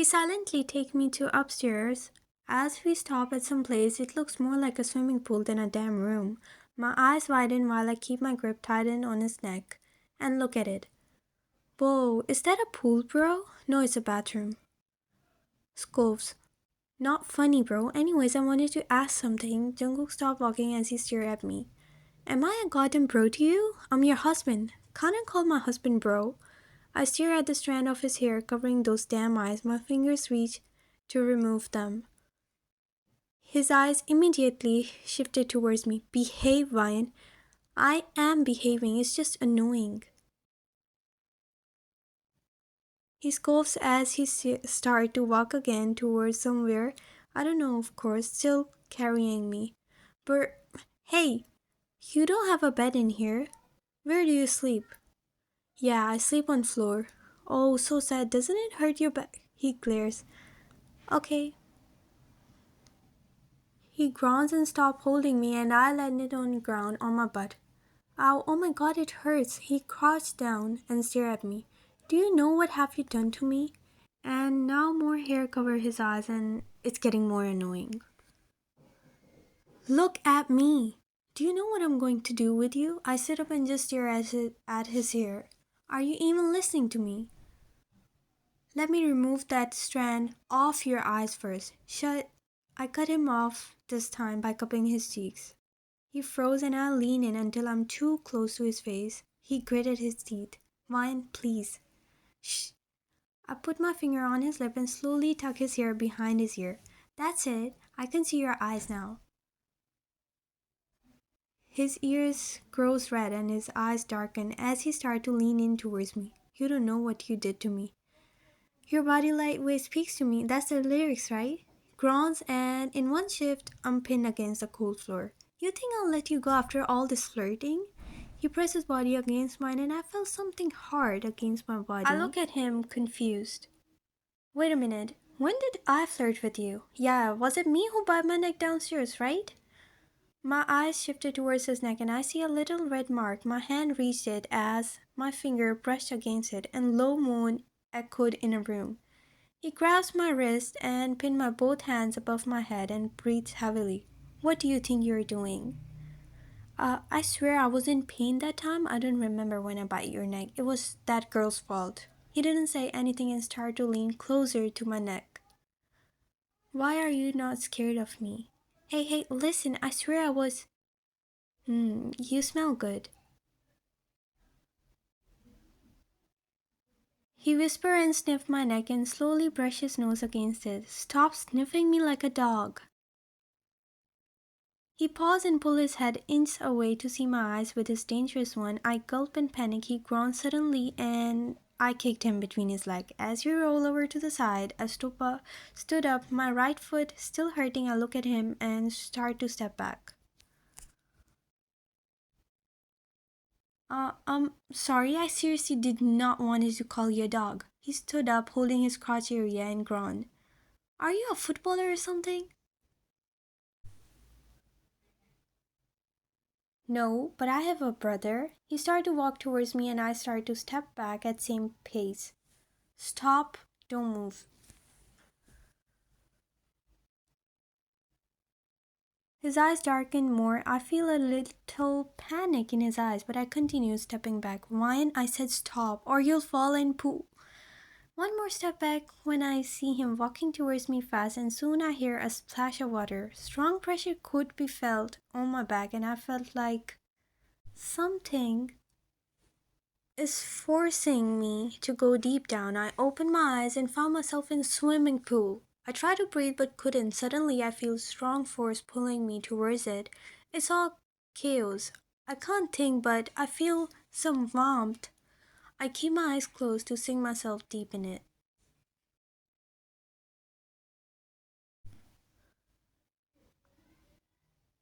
He silently takes me to upstairs. As we stop at some place, it looks more like a swimming pool than a damn room. My eyes widen while I keep my grip tightened on his neck and look at it. Whoa, is that a pool, bro? No, it's a bathroom. Scoffs. Not funny, bro. Anyways, I wanted to ask something. Jungkook stopped walking as he stared at me. Am I a goddamn bro to you? I'm your husband. Can't I call my husband bro? I stare at the strand of his hair covering those damn eyes. My fingers reach to remove them. His eyes immediately shifted towards me. Behave, Ryan. I am behaving. It's just annoying. He scoffs as he starts to walk again towards somewhere. I don't know, of course, still carrying me. But, hey, you don't have a bed in here. Where do you sleep? Yeah, I sleep on floor. Oh, so sad. Doesn't it hurt your back? He glares. Okay. He groans and stops holding me and I land it on the ground on my butt. Ow, oh my god, it hurts. He crouched down and stared at me. Do you know what have you done to me? And now more hair cover his eyes and it's getting more annoying. Look at me. Do you know what I'm going to do with you? I sit up and just stare at his hair. Are you even listening to me? Let me remove that strand off your eyes first. Shut. I cut him off this time by cupping his cheeks. He froze and I leaned in until I'm too close to his face. He gritted his teeth. Ryan, please. Shh. I put my finger on his lip and slowly tuck his hair behind his ear. That's it. I can see your eyes now. His ears grows red and his eyes darken as he started to lean in towards me. You don't know what you did to me. Your body lightweight speaks to me. That's the lyrics, right? Groans and in one shift, I'm pinned against the cold floor. You think I'll let you go after all this flirting? He pressed his body against mine and I felt something hard against my body. I look at him confused. Wait a minute. When did I flirt with you? Yeah, was it me who bit my neck downstairs, right? My eyes shifted towards his neck and I see a little red mark. My hand reached it as my finger brushed against it and low moan echoed in a room. He grasped my wrist and pinned my both hands above my head and breathed heavily. What do you think you're doing? I swear I was in pain that time. I don't remember when I bit your neck. It was that girl's fault. He didn't say anything and started to lean closer to my neck. Why are you not scared of me? Hey, listen, I swear I was... you smell good. He whispered and sniffed my neck and slowly brushed his nose against it. Stop sniffing me like a dog. He paused and pulled his head inch away to see my eyes with his dangerous one. I gulped in panic. He groaned suddenly and I kicked him between his legs. As he rolled over to the side, I stood up, my right foot still hurting. I looked at him and started to step back. Sorry, I seriously did not want to call you a dog. He stood up, holding his crotch area and groaned. Are you a footballer or something? No, but I have a brother. He started to walk towards me and I started to step back at same pace. Stop, don't move. His eyes darkened more. I feel a little panic in his eyes, but I continue stepping back. Ryan, I said stop, or you'll fall and poo. One more step back when I see him walking towards me fast, and soon I hear a splash of water. Strong pressure could be felt on my back, and I felt like something is forcing me to go deep down. I opened my eyes and found myself in a swimming pool. I tried to breathe but couldn't. Suddenly I feel strong force pulling me towards it. It's all chaos. I can't think, but I feel some warmth. I keep my eyes closed to sink myself deep in it.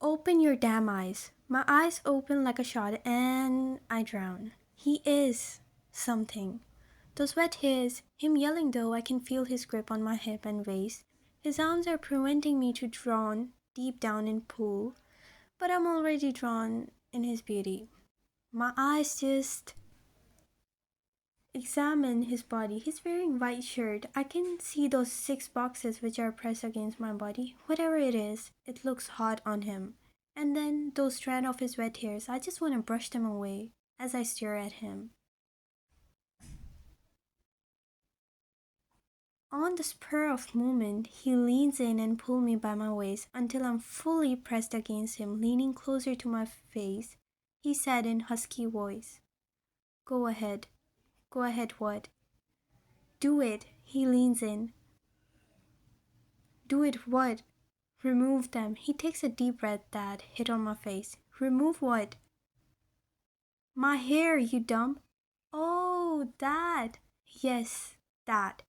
Open your damn eyes. My eyes open like a shot and I drown. He is something. Those wet hairs, him yelling though, I can feel his grip on my hip and waist. His arms are preventing me to drown deep down in pool, but I'm already drawn in his beauty. My eyes just examine his body. He's wearing white shirt. I can see those 6 boxes which are pressed against my body. Whatever it is, it looks hot on him. And then those strands of his wet hairs, I just want to brush them away as I stare at him. On the spur of moment, he leans in and pulls me by my waist until I'm fully pressed against him, leaning closer to my face. He said in husky voice, "Go ahead." "Go ahead what?" "Do it." He leans in. "Do it what?" "Remove them." He takes a deep breath that hit on my face. "Remove what?" "My hair, you dumb." "Oh, that." "Yes, that."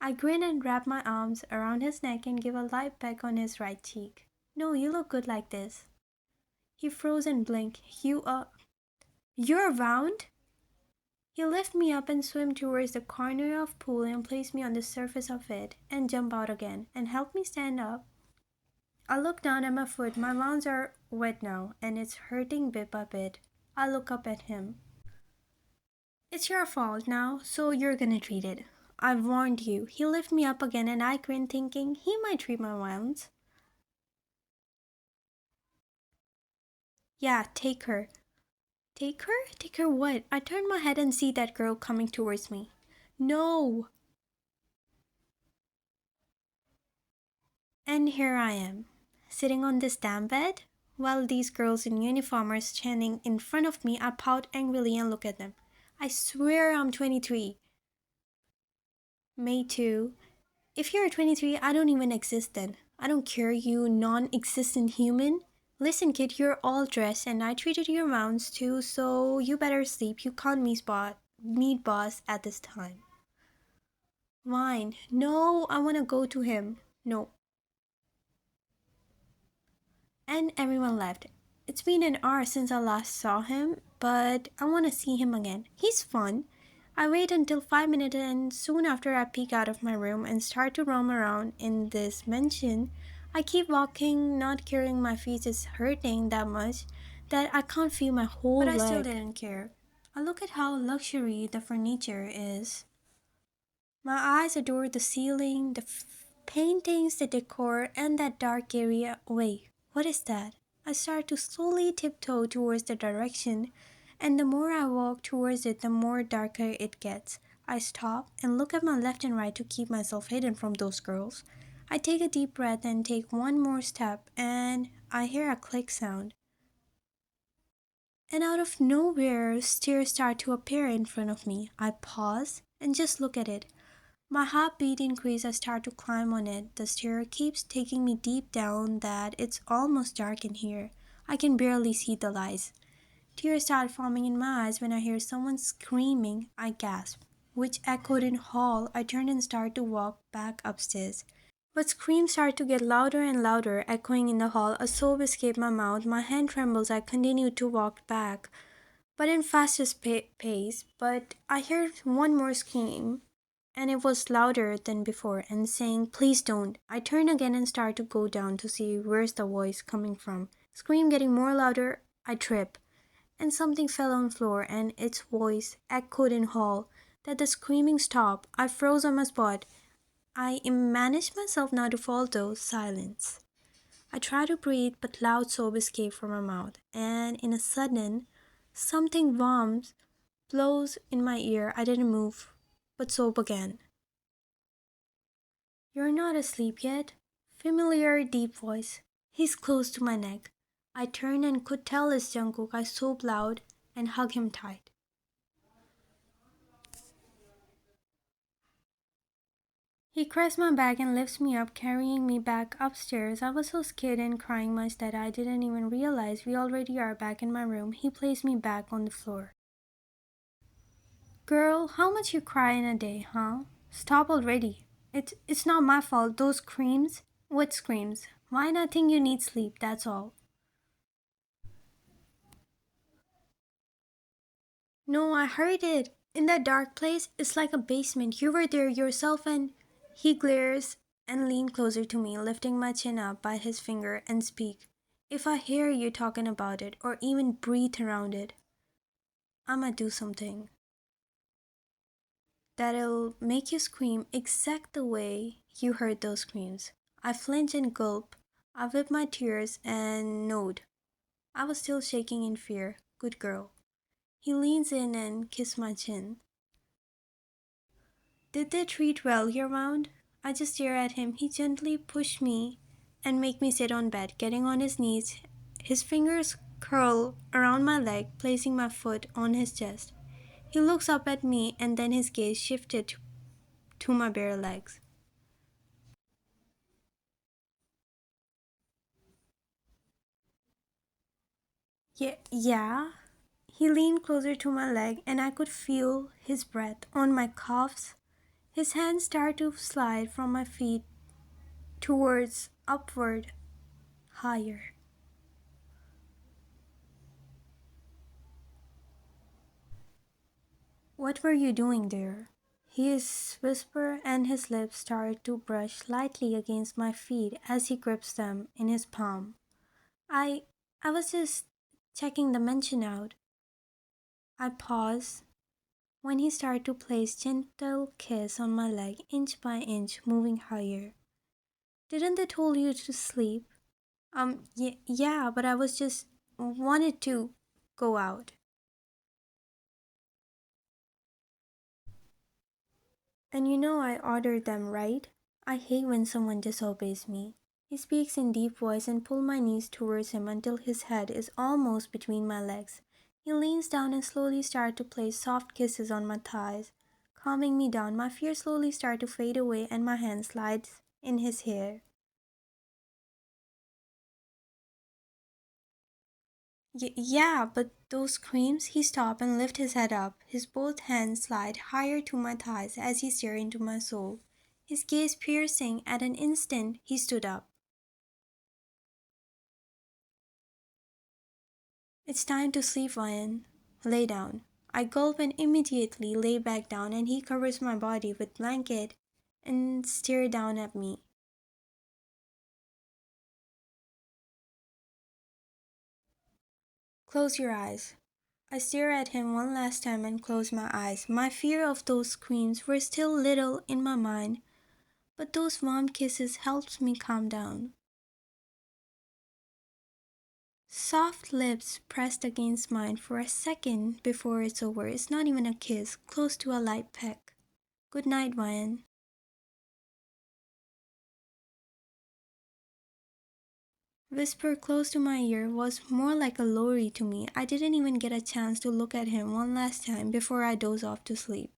I grin and wrap my arms around his neck and give a light peck on his right cheek. "No, you look good like this." He froze and blinked. You're wound?" He lifted me up and swam towards the corner of the pool and placed me on the surface of it and jumped out again and helped me stand up. I look down at my foot. My wounds are wet now and it's hurting bit by bit. I look up at him. "It's your fault now, so you're gonna treat it. I've warned you." He lifted me up again and I grinned, thinking he might treat my wounds. "Yeah, take her." "Take her? Take her what?" I turn my head and see that girl coming towards me. "No!" And here I am, sitting on this damn bed, while these girls in uniform are standing in front of me. I pout angrily and look at them. "I swear I'm 23. "Me too. If you're 23, I don't even exist then. I don't care, you non-existent human. Listen, kid, you're all dressed and I treated your wounds too, so you better sleep. You can't meet boss at this time." "Fine." "No, I want to go to him." "No." And everyone left. It's been an hour since I last saw him, but I want to see him again. He's fun. I wait until 5 minutes and soon after I peek out of my room and start to roam around in this mansion. I keep walking, not caring my feet is hurting that much that I can't feel my whole leg. But I still didn't care. I look at how luxury the furniture is. My eyes adore the ceiling, the paintings, the decor, and that dark area. Wait, what is that? I start to slowly tiptoe towards the direction, and the more I walk towards it, the more darker it gets. I stop and look at my left and right to keep myself hidden from those girls. I take a deep breath and take one more step, and I hear a click sound. And out of nowhere, stairs start to appear in front of me. I pause and just look at it. My heartbeat increases. I start to climb on it. The stair keeps taking me deep down that it's almost dark in here. I can barely see the lights. Tears start forming in my eyes when I hear someone screaming. I gasp, which echoed in hall. I turn and start to walk back upstairs. But screams start to get louder and louder, echoing in the hall. A sob escapes my mouth. My hand trembles. I continue to walk back, but in fastest pace. But I hear one more scream, and it was louder than before and saying, "Please don't." I turn again and start to go down to see where's the voice coming from. Scream getting more louder. I trip, and something fell on floor, and its voice echoed in hall. That the screaming stopped. I froze on my spot. I managed myself not to fall though. Silence. I try to breathe, but loud sob escaped from my mouth, and in a sudden, something warm blows in my ear. I didn't move, but sob again. "You're not asleep yet?" Familiar deep voice. He's close to my neck. I turned and could tell it's Jungkook. I sobbed loud and hugged him tight. He grabs my bag and lifts me up, carrying me back upstairs. I was so scared and crying much that I didn't even realize we already are back in my room. He placed me back on the floor. "Girl, how much you cry in a day, huh? Stop already. It's not my fault. Those screams." "What screams?" "Mine, I think you need sleep, that's all." "No, I heard it. In that dark place, it's like a basement. You were there yourself and..." He glares and leans closer to me, lifting my chin up by his finger and speak. "If I hear you talking about it or even breathe around it, I'ma do something." that'll make you scream exact the way you heard those screams. I flinch and gulp. I whip my tears and nod. I was still shaking in fear. Good girl. He leans in and kisses my chin. Did they treat well here round? I just stare at him. He gently pushed me and make me sit on bed, getting on his knees. His fingers curl around my leg, placing my foot on his chest. He looks up at me and then his gaze shifted to my bare legs. Yeah. He leaned closer to my leg and I could feel his breath on my calves. His hands started to slide from my feet towards upward, higher. What were you doing there? His whisper and his lips started to brush lightly against my feet as he grips them in his palm. I I was just checking the mention out. I paused when he started to place gentle kiss on my leg inch by inch, moving higher. Didn't they told you to sleep? Yeah, but I was just wanted to go out. And you know I ordered them, right? I hate when someone disobeys me. He speaks in deep voice and pulls my knees towards him until his head is almost between my legs. He leans down and slowly starts to place soft kisses on my thighs, calming me down. My fear slowly starts to fade away and my hand slides in his hair. Yeah, but those screams, he stopped and lifted his head up. His both hands slide higher to my thighs as he stared into my soul. His gaze piercing. At an instant, he stood up. It's time to sleep, Ryan. Lay down. I gulp and immediately lay back down and he covers my body with blanket and stare down at me. Close your eyes. I stare at him one last time and close my eyes. My fear of those screams were still little in my mind, but those warm kisses helped me calm down. Soft lips pressed against mine for a second before it's over. It's not even a kiss, close to a light peck. Good night, Ryan. Whisper close to my ear was more like a lorry to me. I didn't even get a chance to look at him one last time before I dozed off to sleep.